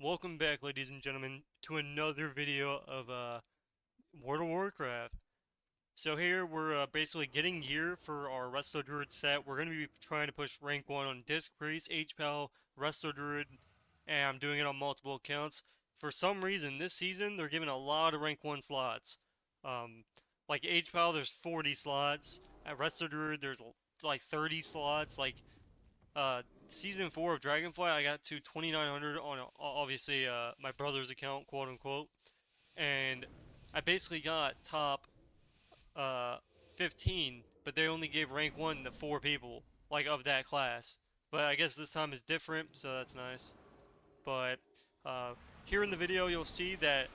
Welcome back, ladies and gentlemen, to another video of World of Warcraft. So here we're basically getting gear for our Resto Druid set. We're going to be trying to push rank 1 on Disc Priest, H-Pal, Resto Druid, and I'm doing it on multiple accounts. For some reason, this season, they're giving a lot of rank 1 slots. Um, like H-Pal, there's 40 slots. At Resto Druid, there's like 30 slots. Like uh season 4 of Dragonflight, I got to 2900 on obviously my brother's account, quote unquote, and I basically got top uh 15, but they only gave rank 1 to 4 people like of that class. But I guess this time is different, so that's nice. But uh here in the video you'll see that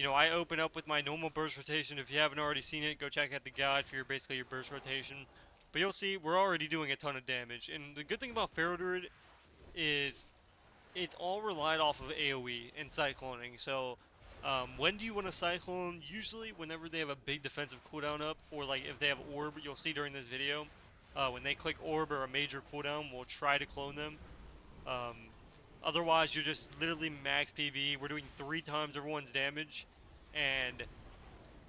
I open up with my normal burst rotation. If you haven't already seen it, go check out the guide for basically your burst rotation. But you'll see we're already doing a ton of damage. And the good thing about Pharaoh Druid is it's all relied off of AoE and cycloning. So when do you want to cyclone? Usually whenever they have a big defensive cooldown up, or like if they have orb, you'll see during this video, when they click orb or a major cooldown, we'll try to clone them. Um, Otherwise, you're just literally max PV. We're doing 3 times everyone's damage, and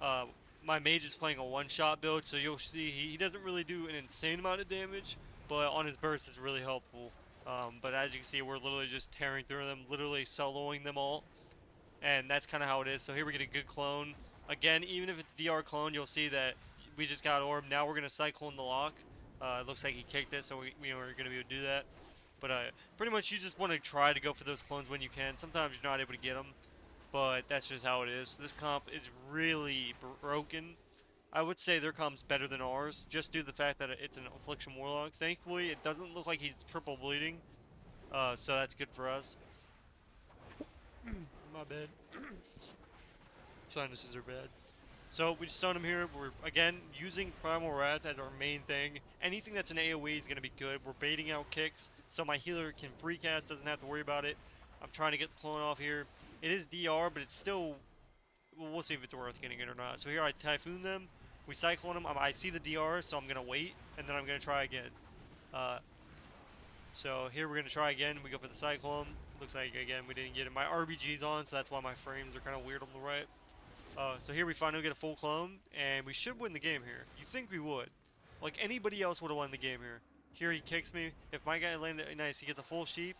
uh, my mage is playing a one-shot build, so you'll see he doesn't really do an insane amount of damage, but on his burst is really helpful. But as you can see, we're literally just tearing through them, literally soloing them all, and that's kind of how it is. So here we get a good clone. Again, even if it's DR clone, you'll see that we just got orb. Now we're gonna cyclone the lock. It looks like he kicked it, so we're gonna be able to do that. But pretty much you just want to try to go for those clones when you can. Sometimes you're not able to get them, but that's just how it is. This comp is really broken. I would say their comp's better than ours, just due to the fact that it's an Affliction Warlock. Thankfully, it doesn't look like he's triple bleeding, so that's good for us. My bad. Sinuses are bad. So we stun him here. We're again using Primal Wrath as our main thing. Anything that's an AoE is going to be good. We're baiting out kicks, so my healer can free cast, doesn't have to worry about it. I'm trying to get the clone off here. It is DR, but it's still. Well, we'll see if it's worth getting it or not. So here I Typhoon them. We Cyclone them. I see the DR, so I'm going to wait, and then I'm going to try again. Uh, so here we're going to try again. We go for the Cyclone. Looks like, again, we didn't get it. My RBG's on, so that's why my frames are kind of weird on the right. So here we finally get a full clone, and we should win the game here. You think we would. Like anybody else would have won the game here. Here he kicks me. If my guy landed nice, he gets a full sheep.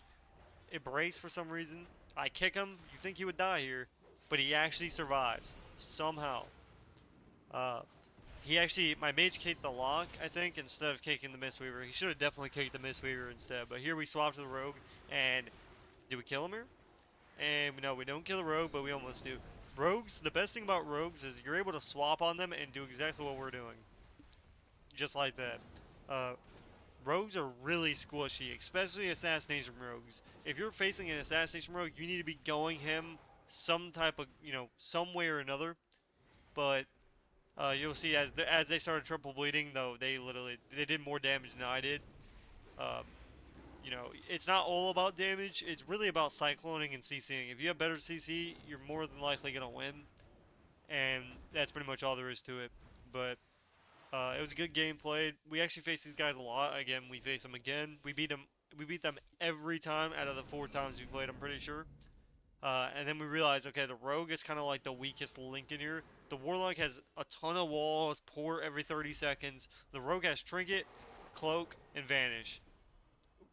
It breaks for some reason. I kick him. You think he would die here, but he actually survives. Somehow. Uh, my mage kicked the lock, I think, instead of kicking the Mistweaver. He should have definitely kicked the Mistweaver instead, but here we swap to the Rogue, and did we kill him here? And no, we don't kill the rogue, but we almost do. Rogues, the best thing about rogues is you're able to swap on them and do exactly what we're doing. Just like that. Uh, Rogues are really squishy, especially assassination rogues. If you're facing an assassination rogue, you need to be going him some type of, some way or another. But you'll see as they started triple bleeding, though, they did more damage than I did. Um, it's not all about damage. It's really about cycloning and CCing. If you have better CC, you're more than likely going to win. And that's pretty much all there is to it. But it was a good game played. We actually faced these guys a lot. Again, we faced them again. We beat them. We beat them every time out of the 4 times we played. I'm pretty sure. And then we realized, okay, the rogue is kind of like the weakest link in here. The warlock has a ton of walls, port every 30 seconds. The rogue has trinket, cloak, and vanish.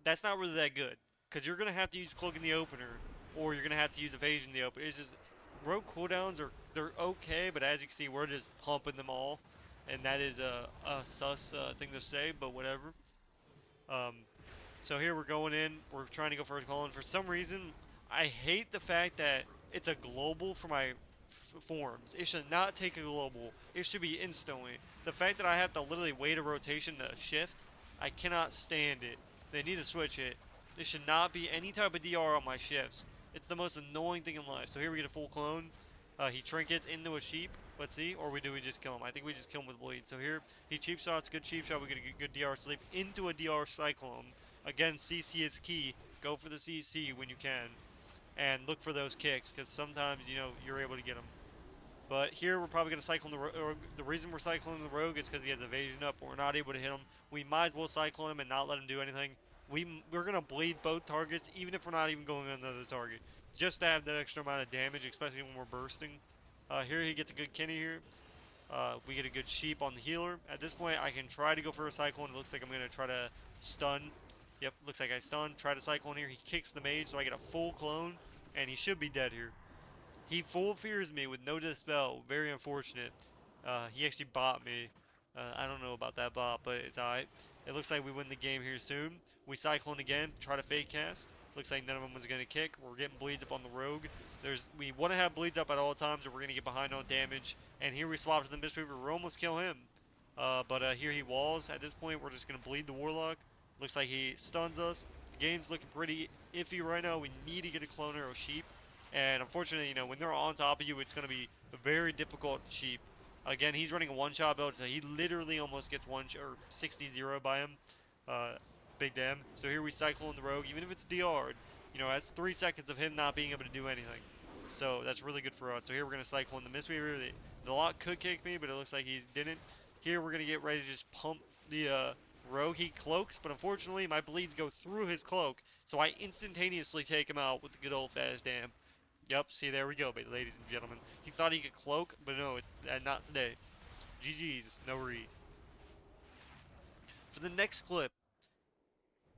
That's not really that good because you're gonna have to use cloak in the opener, or you're gonna have to use evasion in the opener. It's just rogue cooldowns they're okay, but as you can see, we're just pumping them all, and that is a sus thing to say, but whatever. Um, so here we're going in. We're trying to go for a call, and for some reason, I hate the fact that it's a global for my forms. It should not take a global. It should be instantly. The fact that I have to literally wait a rotation to shift, I cannot stand it. They need to switch it. There should not be any type of DR on my shifts. It's the most annoying thing in life. So here we get a full clone. He trinkets into a sheep. Let's see. Or do we just kill him? I think we just kill him with bleed. So here, he cheap shots, good cheap shot. We get a good DR sleep into a DR cyclone. Again, CC is key. Go for the CC when you can. And look for those kicks, because sometimes, you're able to get them. But here we're probably going to cyclone the rogue. The reason we're cycloning the rogue is because he has evasion up, but we're not able to hit him. We might as well cyclone him and not let him do anything. We're going to bleed both targets, even if we're not even going on another target. just to have that extra amount of damage, especially when we're bursting. Here he gets a good Kenny here. We get a good sheep on the healer. At this point, I can try to go for a cyclone. It looks like I'm going to try to stun. Yep, looks like I stun. Try to cyclone here. He kicks the mage, so I get a full clone, and he should be dead here. He full fears me with no dispel. Very unfortunate. He actually bot me. I don't know about that bot, but it's alright. It looks like we win the game here soon. We cyclone again, try to fake cast. Looks like none of them was going to kick. We're getting bleeds up on the rogue. We want to have bleeds up at all times or we're going to get behind on damage. And here we swap to the Mistweaver. We'll almost kill him. But here he walls. At this point, we're just going to bleed the Warlock. Looks like he stuns us. The game's looking pretty iffy right now. We need to get a cloner or sheep. And unfortunately, you know, when they're on top of you, it's going to be very difficult sheep. Again, he's running a one-shot build, so he literally almost gets 60-0 by him. Big damn. So here we cyclone the rogue, even if it's DR'd. You know, that's 3 seconds of him not being able to do anything. So that's really good for us. So here we're going to cyclone the Mistweaver. The lock could kick me, but it looks like he didn't. Here we're going to get ready to just pump the rogue. He cloaks, but unfortunately my bleeds go through his cloak. So I instantaneously take him out with the good old fast damn. Yep, see, there we go, ladies and gentlemen. He thought he could cloak, but no, not today. GG's, no reads. For the next clip,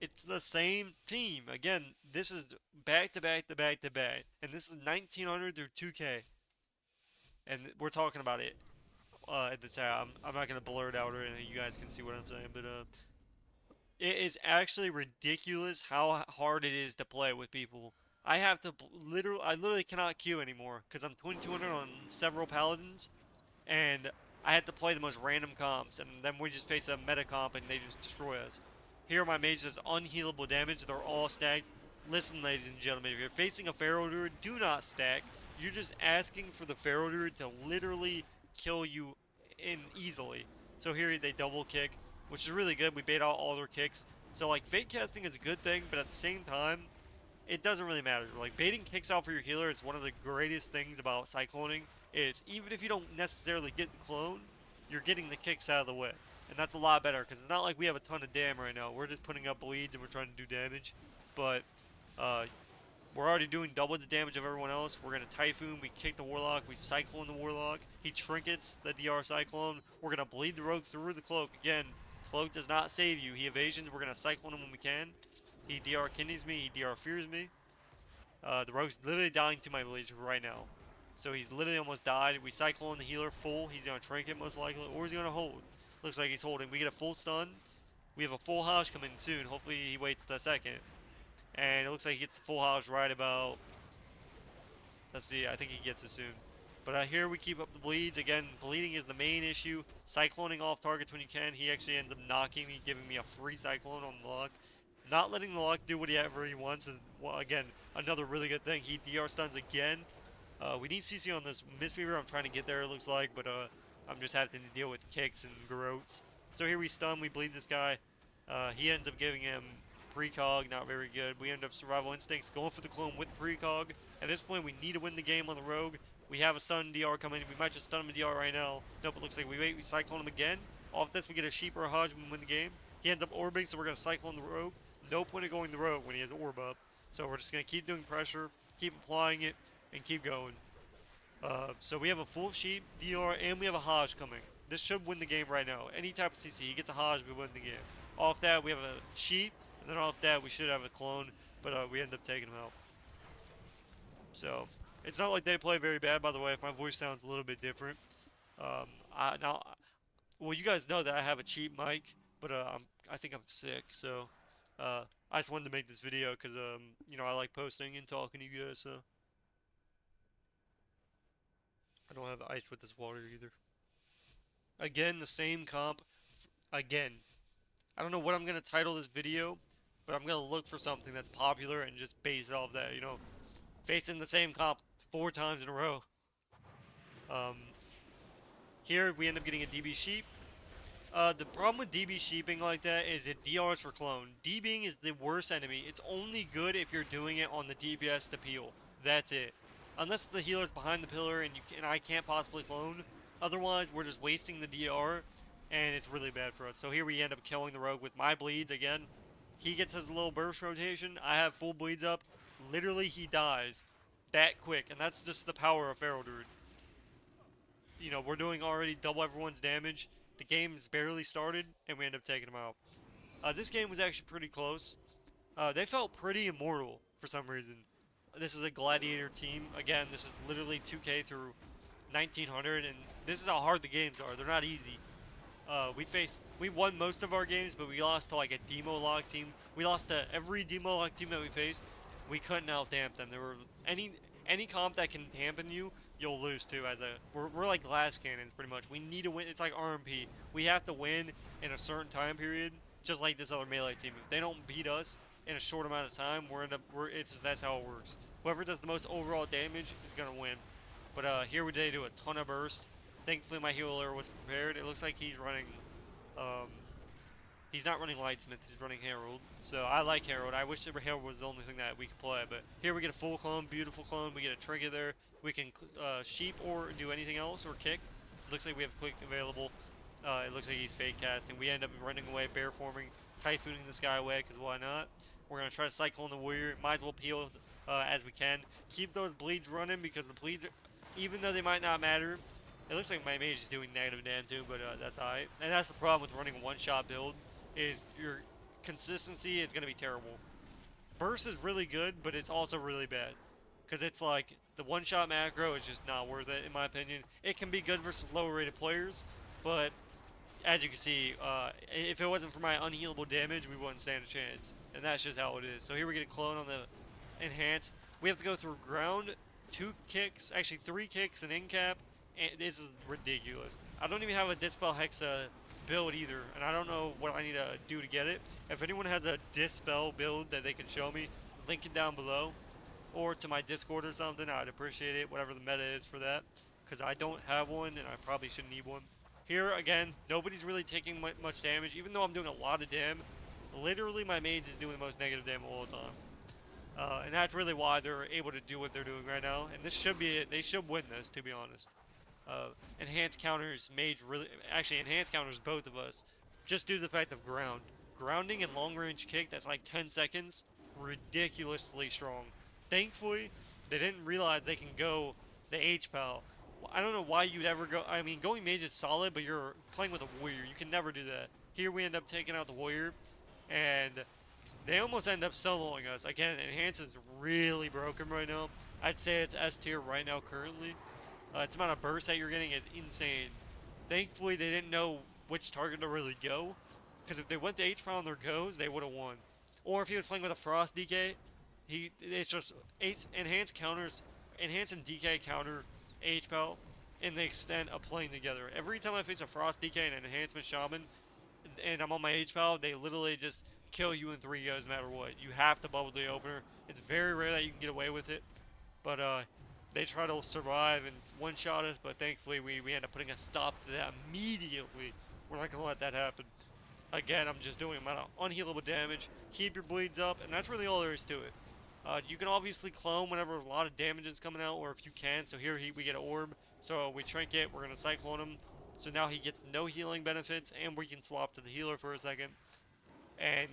it's the same team. Again, this is back to back to back to back. And this is 1900 through 2K. And we're talking about it at the time. I'm not going to blur it out or anything. You guys can see what I'm saying. But it is actually ridiculous how hard it is to play with people. I have to I literally cannot queue anymore because I'm 2200 on several paladins, and I have to play the most random comps, and then we just face a meta comp and they just destroy us. Here my mage does unhealable damage. They're all stacked. Listen, ladies and gentlemen, if you're facing a Pharaoh Druid, do not stack. You're just asking for the Pharaoh Druid to literally kill you easily. So here they double kick, which is really good. We bait out all their kicks. So like fake casting is a good thing, but at the same time, it doesn't really matter. Like, baiting kicks out for your healer is one of the greatest things about cycloning, is even if you don't necessarily get the clone, you're getting the kicks out of the way. And that's a lot better, because it's not like we have a ton of dam right now. We're just putting up bleeds and we're trying to do damage. But, we're already doing double the damage of everyone else. We're going to Typhoon, we kick the Warlock, we Cyclone the Warlock. He trinkets the DR Cyclone. We're going to bleed the Rogue through the Cloak. Again, Cloak does not save you. He evasions, we're going to Cyclone him when we can. He DR kidneys me, he DR fears me. The Rogue's literally dying to my village right now. So he's literally almost died. We cyclone the healer full. He's going to trinket most likely, or he's going to hold. Looks like he's holding. We get a full stun. We have a full Hosh coming soon. Hopefully he waits the second. And it looks like he gets the full Hosh right about... Let's see, I think he gets it soon. But here we keep up the bleeds. Again, bleeding is the main issue. Cycloning off targets when you can. He actually ends up knocking me, giving me a free cyclone on the lock. Not letting the lock do whatever he wants is, well, again, another really good thing. He DR stuns again. We need CC on this Mistweaver. I'm trying to get there, it looks like, but I'm just having to deal with kicks and groats. So here we stun, we bleed this guy. He ends up giving him precog, not very good. We end up survival instincts, going for the clone with precog. At this point, we need to win the game on the rogue. We have a stun DR coming. We might just stun him in DR right now. Nope, it looks like we wait, we cyclone him again. Off this, we get a sheep or a Hodge when we win the game. He ends up orbing, so we're going to cyclone the rogue. No point of going the rogue when he has orb up. So we're just going to keep doing pressure, keep applying it, and keep going. So we have a full sheep, DR, and we have a Hodge coming. This should win the game right now. Any type of CC, he gets a Hodge, we win the game. Off that, we have a sheep, and then off that, we should have a clone, but we end up taking him out. So, it's not like they play very bad, by the way, if my voice sounds a little bit different. Well, you guys know that I have a cheap mic, but I think I'm sick, so... I just wanted to make this video because, you know, I like posting and talking to you guys, so. I don't have ice with this water either. Again, the same comp. Again. I don't know what I'm going to title this video, but I'm going to look for something that's popular and just base it off that, you know. Facing the same comp 4 times in a row. Here, we end up getting a DB Sheep. The problem with DB sheeping like that is it DRs for clone. DBing is the worst enemy. It's only good if you're doing it on the DPS to peel. That's it. Unless the healer's behind the pillar and I can't possibly clone. Otherwise, we're just wasting the DR, and it's really bad for us. So here we end up killing the rogue with my bleeds again. He gets his little burst rotation. I have full bleeds up. Literally, he dies. that quick, and that's just the power of Feral Druid. You know, we're doing already double everyone's damage. The game's barely started, and we end up taking them out. This game was actually pretty close. They felt pretty immortal for some reason. This is a gladiator team. Again, this is literally 2K through 1900, and this is how hard the games are. They're not easy. We won most of our games, but we lost to like a demo lock team. We lost to every demo lock team that we faced. We couldn't out damp them. There were any comp that can dampen you, you'll lose to. We're like glass cannons pretty much. We need to win. It's like RMP. We have to win in a certain time period, just like this other melee team. If they don't beat us in a short amount of time, that's how it works. Whoever does the most overall damage is gonna win. But here we did do a ton of burst. Thankfully, my healer was prepared. It looks like he's running. Um, he's not running Lightsmith. He's running Herald. So I like Herald. I wish Herald was the only thing that we could play. But here we get a full clone, beautiful clone. We get a trinket there. We can sheep or do anything else or kick. Looks like we have quick available. It looks like he's fake casting. We end up running away, bear forming, typhooning the skyway because why not? We're gonna try to cyclone the warrior. Might as well peel as we can. Keep those bleeds running because the bleeds, even though they might not matter. It looks like my mage is doing negative dam too, but that's alright. And that's the problem with running a one-shot build, is your consistency is going to be terrible. Burst is really good, but it's also really bad. Because it's like, the one-shot macro is just not worth it, in my opinion. It can be good versus lower-rated players, but as you can see, if it wasn't for my unhealable damage, we wouldn't stand a chance. And that's just how it is. So here we get a clone on the enhance. We have to go through ground, 2 kicks, actually 3 kicks, and in-cap. And this is ridiculous. I don't even have a Dispel Hexa build either, and I don't know what I need to do to get it. If anyone has a Dispel build that they can show me, link it down below. Or to my Discord or something, I'd appreciate it, whatever the meta is for that. Because I don't have one, and I probably shouldn't need one. Here, again, nobody's really taking much damage, even though I'm doing a lot of damage. Literally, my mage is doing the most negative damage all the time. And that's really why they're able to do what they're doing right now. And this should be it. They should win this, to be honest. Enhanced counters enhanced counters both of us, just due to the fact of grounding and long range kick. That's like 10 seconds, ridiculously strong. Thankfully, they didn't realize they can go the H-Pal. I don't know why you'd ever go. I mean, going mage is solid, but you're playing with a warrior. You can never do that. Here we end up taking out the warrior, and they almost end up soloing us. Again, enhance is really broken right now. I'd say it's S tier right now currently. Its amount of burst that you're getting is insane. Thankfully, they didn't know which target to really go, because if they went to H-Pal on their goes, they would have won. Or if he was playing with a Frost DK, it's just enhance and DK counter H-Pal in the extent of playing together. Every time I face a Frost DK and an Enhancement Shaman, and I'm on my H-Pal, they literally just kill you in 3 goes no matter what. You have to bubble the opener. It's very rare that you can get away with it, but they try to survive and one-shot us, but thankfully we end up putting a stop to that immediately. We're not going to let that happen. Again, I'm just doing amount of unhealable damage. Keep your bleeds up, and that's really all there is to it. You can obviously clone whenever a lot of damage is coming out, or if you can. So here we get an orb. So we trinket. We're going to cyclone him. So now he gets no healing benefits, and we can swap to the healer for a second. And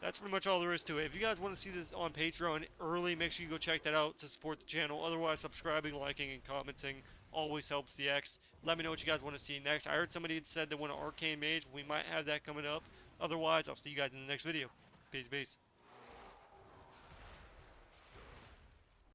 that's pretty much all there is to it. If you guys want to see this on Patreon early, make sure you go check that out to support the channel. Otherwise, subscribing, liking, and commenting always helps the X. Let me know what you guys want to see next. I heard somebody had said they want an Arcane Mage. We might have that coming up. Otherwise, I'll see you guys in the next video. Peace, peace.